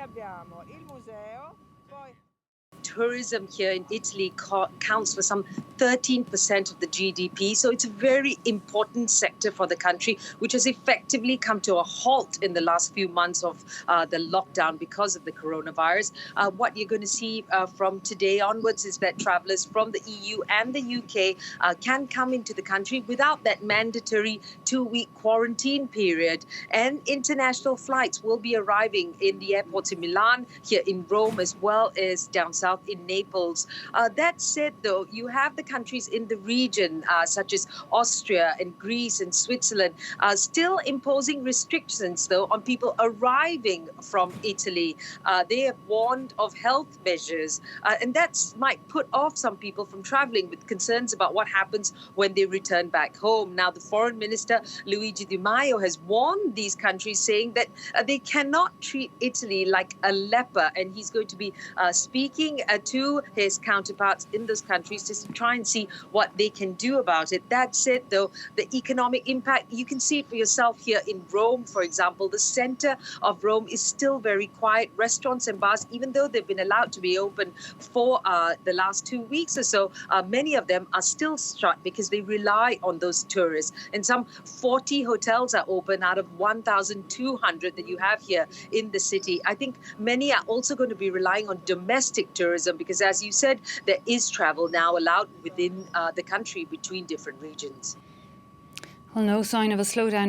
abbiamo il museo, poi tourism here in Italy counts for some 13% of the GDP. So it's a very important sector for the country, which has effectively come to a halt in the last few months of the lockdown because of the coronavirus. What you're going to see from today onwards is that travelers from the EU and the UK can come into the country without that mandatory 2-week quarantine period. And international flights will be arriving in the airports in Milan, here in Rome, as well as down south in Naples. That said, though, you have the countries in the region, such as Austria and Greece and Switzerland, still imposing restrictions, though, on people arriving from Italy. They have warned of health measures, and that might put off some people from traveling with concerns about what happens when they return back home. Now, the Foreign Minister, Luigi Di Maio, has warned these countries, saying that they cannot treat Italy like a leper, and he's going to be speaking to his counterparts in those countries just to try and see what they can do about it. That said, though, the economic impact, you can see it for yourself here in Rome, for example. The center of Rome is still very quiet. Restaurants and bars, even though they've been allowed to be open for the last 2 weeks or so, many of them are still shut because they rely on those tourists. And some 40 hotels are open out of 1,200 that you have here in the city. I think many are also going to be relying on domestic tourism because, as you said, there is travel now allowed within the country between different regions. Well, no sign of a slowdown